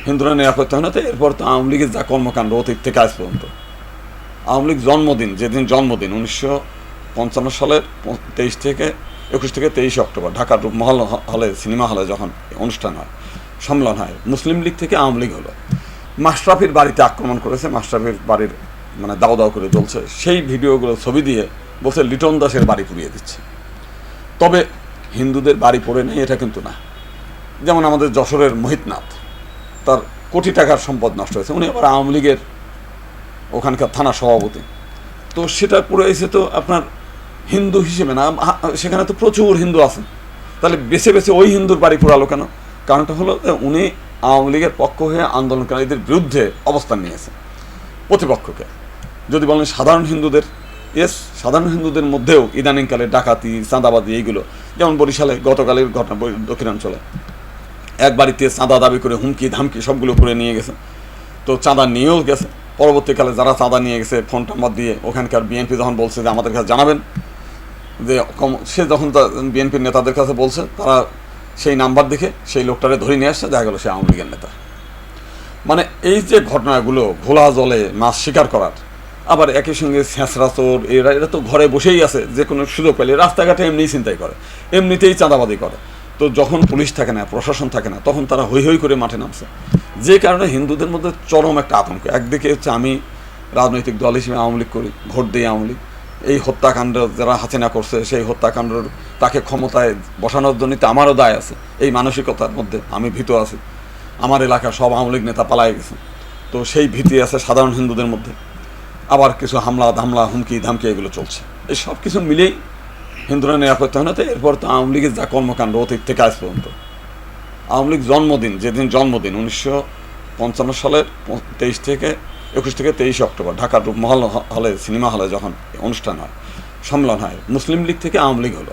হিন্দুরা নিরাপত্তাহীনতা। এরপর তো আওয়ামী লীগের যা কর্মকাণ্ড অতীত থেকে আজ পর্যন্ত, আওয়ামী লীগ জন্মদিন যেদিন জন্মদিন 1955 সালের 21 থেকে 23 অক্টোবর ঢাকার রূপমহল হলে সিনেমা হলে যখন অনুষ্ঠান হয়, সম্মেলন হয়, মুসলিম লীগ থেকে আওয়ামী লীগ হলো, মাশরাফির বাড়িতে আক্রমণ করেছে, মাশরাফির বাড়ির মানে দাও দাও করে জ্বলছে, সেই ভিডিওগুলো ছবি দিয়ে বলছে লিটন দাসের বাড়ি পুড়িয়ে দিচ্ছে। তবে হিন্দুদের বাড়ি পড়ে নেই এটা কিন্তু না। যেমন আমাদের যশোরের মোহিতনাথ, তার কোটি টাকার সম্পদ নষ্ট হয়েছে, উনি আবার আওয়ামী লীগের ওখানকার থানা সভাপতি, তো সেটা পুরো এসে তো আপনার হিন্দু হিসেবে না, সেখানে তো প্রচুর হিন্দু আছে, তাহলে বেছে বেছে ওই হিন্দুর বাড়ি পুরালো কেন? কারণটা হলো উনি আওয়ামী লীগের পক্ষ হয়ে আন্দোলনকারীদের বিরুদ্ধে অবস্থান নিয়েছে, প্রতিপক্ষকে। যদি বলেন সাধারণ হিন্দুদের, ইয়েস, সাধারণ হিন্দুদের মধ্যেও ইদানিংকালে ডাকাতি, চাঁদাবাদি এইগুলো, যেমন বরিশালে গতকালের ঘটনা, দক্ষিণাঞ্চলে এক বাড়িতে চাঁদা দাবি করে হুমকি ধামকি সবগুলো করে নিয়ে গেছে, তো চাঁদা নিয়েও গেছে। পরবর্তীকালে যারা চাঁদা নিয়ে গেছে ফোন নাম্বার দিয়ে ওখানকার বিএনপি যখন বলছে যে আমাদের কাছে জানাবেন, যে সে যখন বিএনপির নেতাদের কাছে বলছে, তারা সেই নাম্বার দেখে সেই লোকটারে ধরে নিয়ে আসছে, দেখা গেল সে আওয়ামী লীগের নেতা। মানে এই যে ঘটনাগুলো, ঘোলা জলে মাছ শিকার করার, আবার একই সঙ্গে ছেঁচড়া চোর, এরা তো ঘরে বসেই আছে, যে কোনো সুযোগ পেলে রাস্তাঘাটে এমনিই চিন্তাই করে, এমনিতেই চাঁদাবাদি করে। তো যখন পুলিশ থাকে না, প্রশাসন থাকে না, তখন তারা হৈ হৈ করে মাঠে নামছে, যে কারণে হিন্দুদের মধ্যে চরম একটা আতঙ্ক। একদিকে হচ্ছে আমি রাজনৈতিক দল হিসেবে আওয়ামী লীগ করি, ভোট দিই আওয়ামী লীগ, এই হত্যাকাণ্ড যারা হাসিনা করছে সেই হত্যাকাণ্ডের তাকে ক্ষমতায় বসানোর জন্য তো আমারও দায় আছে। এই মানসিকতার মধ্যে আমি ভীত আছি, আমার এলাকার সব আওয়ামী লীগ নেতা পালায় গেছে, তো সেই ভীতি আছে সাধারণ হিন্দুদের মধ্যে। আবার কিছু হামলা ধামলা হুমকি ধামকি এগুলো চলছে, এই সব কিছু মিলেই হিন্দুরা নিরাপত্তাহীনতা। এরপর তো আওয়ামী লীগের যা কর্মকাণ্ড অতীত থেকে আজ পর্যন্ত, আওয়ামী লীগ জন্মদিন যেদিন জন্মদিন 1955 সালের 21 থেকে 23 অক্টোবর ঢাকার রূপমহল হলে সিনেমা হলে যখন অনুষ্ঠান হয়, সম্মেলন হয়, মুসলিম লীগ থেকে আওয়ামী লীগ হলো।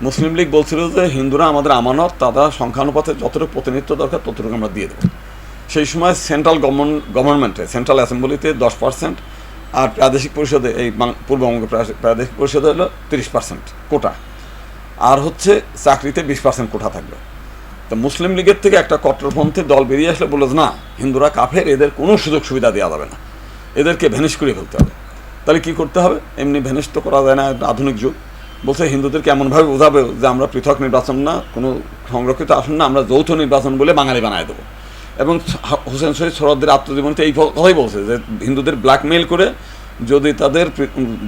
মুসলিম লীগ বলছিল যে হিন্দুরা আমাদের আমানত, তারা সংখ্যানুপাতে যতটুকু প্রতিনিধিত্ব দরকার ততটুকু আমরা দিয়ে দেবো। সেই সময় সেন্ট্রাল গভর্নমেন্টে, সেন্ট্রাল অ্যাসেম্বলিতে 10%, আর প্রাদেশিক পরিষদে, এই পূর্ববঙ্গ প্রাদেশিক পরিষদে হলো 30% কোটা, আর হচ্ছে চাকরিতে 20% কোটা থাকবে। তো মুসলিম লীগের থেকে একটা কট্টরপন্থী দল বেরিয়ে আসলে বললো না, হিন্দুরা কাফের, এদের কোনো সুযোগ সুবিধা দেওয়া যাবে না, এদেরকে ভ্যানিশ করে ফেলতে হবে। তাহলে কী করতে হবে? এমনি ভ্যানিশ তো করা যায় না, আধুনিক যুগ। বলছে হিন্দুদেরকে এমনভাবে বোঝাবে যে আমরা পৃথক নির্বাচন না, কোনো সংরক্ষিত আসন না, আমরা যৌথ নির্বাচন বলে বাঙালি বানায় দেবো। এবং হোসেন শহীদ সোহরাওয়ার্দীর আত্মজীবনীতে এই কথাই বলছে যে হিন্দুদের ব্ল্যাকমেইল করে যদি তাদের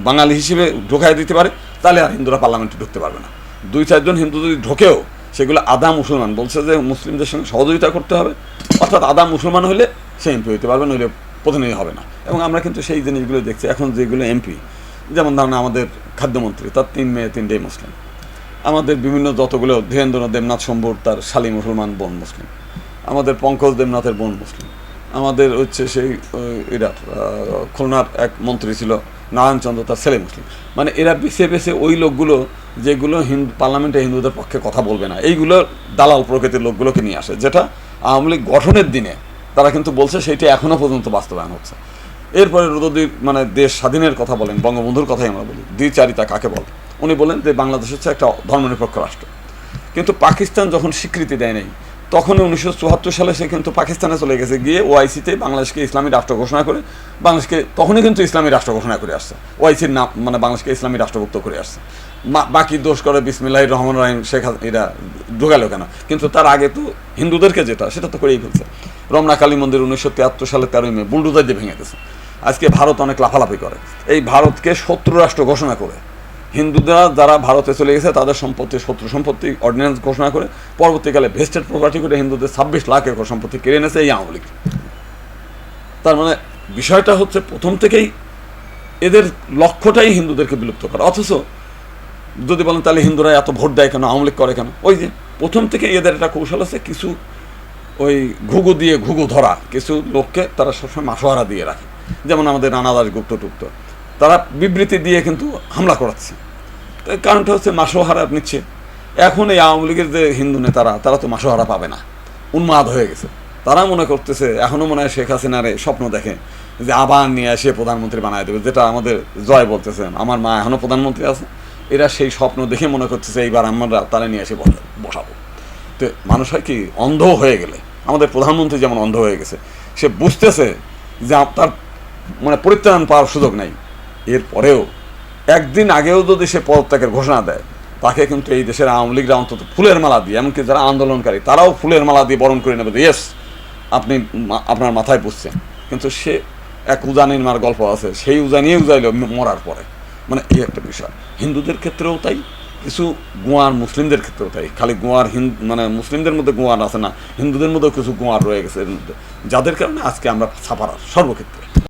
বাঙালি হিসেবে ঢোকায় দিতে পারে, তাহলে আর হিন্দুরা পার্লামেন্টে ঢুকতে পারবে না। 2-4 জন হিন্দু যদি ঢোকেও, সেগুলো আদা মুসলমান, বলছে যে মুসলিমদের সঙ্গে সহযোগিতা করতে হবে, অর্থাৎ আদা মুসলমান হলে সে এমপি হইতে পারবে, নইলে প্রতিনিধি হবে না। এবং আমরা কিন্তু সেই জিনিসগুলো দেখছি। এখন যেগুলো এমপি, যেমন ধরুন আমাদের খাদ্যমন্ত্রী, তার 3 মেয়ে 3টেই মুসলিম। আমাদের বিভিন্ন যতগুলো, ধীরেন্দ্রনাথ দেবনাথ শম্ভুর তার শালী মুসলমান বোন মুসলিম, আমাদের পঙ্কজ দেবনাথের বোন মুসলিম, আমাদের হচ্ছে সেই এরা খুলনার এক মন্ত্রী ছিল নারায়ণচন্দ্র, তার ছেলে মুসলিম। মানে এরা বেছে বেছে ওই লোকগুলো যেগুলো পার্লামেন্টে হিন্দুদের পক্ষে কথা বলবে না, এইগুলো দালাল প্রকৃতির লোকগুলোকে নিয়ে আসে, যেটা আওয়ামী লীগ গঠনের দিনে তারা কিন্তু বলছে সেইটা এখনও পর্যন্ত বাস্তবায়ন হচ্ছে। এরপরে যদি মানে দেশ স্বাধীনের কথা বলেন, বঙ্গবন্ধুর কথাই আমরা বলি, দ্বিচারিতা কাকে বলে? উনি বলেন যে বাংলাদেশ হচ্ছে একটা ধর্মনিরপেক্ষ রাষ্ট্র। কিন্তু পাকিস্তান যখন স্বীকৃতি দেয় নাই, তখন 1974 সালে সে কিন্তু পাকিস্তানে চলে গেছে, গিয়ে ওআইসিতে বাংলাদেশকে ইসলামী রাষ্ট্র ঘোষণা করে, বাংলাদেশকে তখনই কিন্তু ইসলামী রাষ্ট্র ঘোষণা করে আসছে, ওআইসির নাম মানে বাংলাদেশকে ইসলামী রাষ্ট্রভুক্ত করে আসছে। বাকি দোষ করে বিসমিল্লাহির রহমানির রহিম শেখ এরা ঢোকালো কেন? কিন্তু তার আগে তো হিন্দুদেরকে যেটা সেটা তো করেই ফেলছে। রমনা কালী মন্দির 1973 সালে 13 মে বুলডোজার দিয়ে ভেঙে দিয়েছে। আজকে ভারত অনেক লাফালাফি করে, এই ভারতকে শত্রু রাষ্ট্র ঘোষণা করে, হিন্দুরা যারা ভারতে চলে গেছে তাদের সম্পত্তি শত্রু সম্পত্তি অর্ডিন্যান্স ঘোষণা করে, পরবর্তীকালে ভেস্টেড প্রপার্টি করে হিন্দুদের 26 লাখ একর সম্পত্তি কেড়ে এনেছে এই আওয়ামী লীগ। তার মানে বিষয়টা হচ্ছে প্রথম থেকেই এদের লক্ষ্যটাই হিন্দুদেরকে বিলুপ্ত করা। অথচ যদি বলেন তাহলে হিন্দুরা এত ভোট দেয় কেন, আওয়ামী লীগ করে কেন? ওই যে প্রথম থেকে এদের একটা কৌশল আছে, কিছু ওই ঘুঘু দিয়ে ঘুঘু ধরা, কিছু লোককে তারা সবসময় মাসোহারা দিয়ে রাখে। যেমন আমাদের রানা দাস গুপ্ত টুপ্ত, তারা বিবৃতি দিয়ে কিন্তু হামলা করাচ্ছে। কারণটা হচ্ছে মাসোহারা নিচ্ছে। এখন এই আওয়ামী লীগের যে হিন্দু নেতারা, তারা তো মাসোহারা পাবে না, উন্মাদ হয়ে গেছে। তারা মনে করতেছে, এখনও মনে হয় শেখ হাসিনারে স্বপ্ন দেখে যে আবার নিয়ে এসে প্রধানমন্ত্রী বানায় দেবে, যেটা আমাদের জয় বলতেছেন আমার মা এখনও প্রধানমন্ত্রী আছে। এরা সেই স্বপ্ন দেখে মনে করতেছে এইবার আমরা তারা নিয়ে এসে বসাবো। তো মানুষ হয় কি, অন্ধ হয়ে গেলে আমাদের প্রধানমন্ত্রী যেমন অন্ধ হয়ে গেছে, সে বুঝতেছে যে তার মানে পরিত্রাণ পাওয়ার সুযোগ নাই। এরপরেও একদিন আগেও যদি সে পদত্যাগের ঘোষণা দেয়, তাকে কিন্তু এই দেশের আওয়ামী লীগরা অন্তত ফুলের মালা দিয়ে, এমনকি যারা আন্দোলনকারী তারাও ফুলের মালা দিয়ে বরণ করে নেবে, ইয়েস আপনি আপনার মাথায় পুষছেন। কিন্তু সে এক উজানির মার গল্প আছে, সেই উজানিয়ে উজাইল মরার পরে। মানে এই একটা বিষয় হিন্দুদের ক্ষেত্রেও তাই, কিছু গোয়ার মুসলিমদের ক্ষেত্রেও তাই। খালি গোয়ার মানে মুসলিমদের মধ্যে গোয়ার আছে না, হিন্দুদের মধ্যেও কিছু গোয়ার রয়ে গেছে এর মধ্যে, যাদের কারণে আজকে আমরা সাফারার সর্বক্ষেত্রে।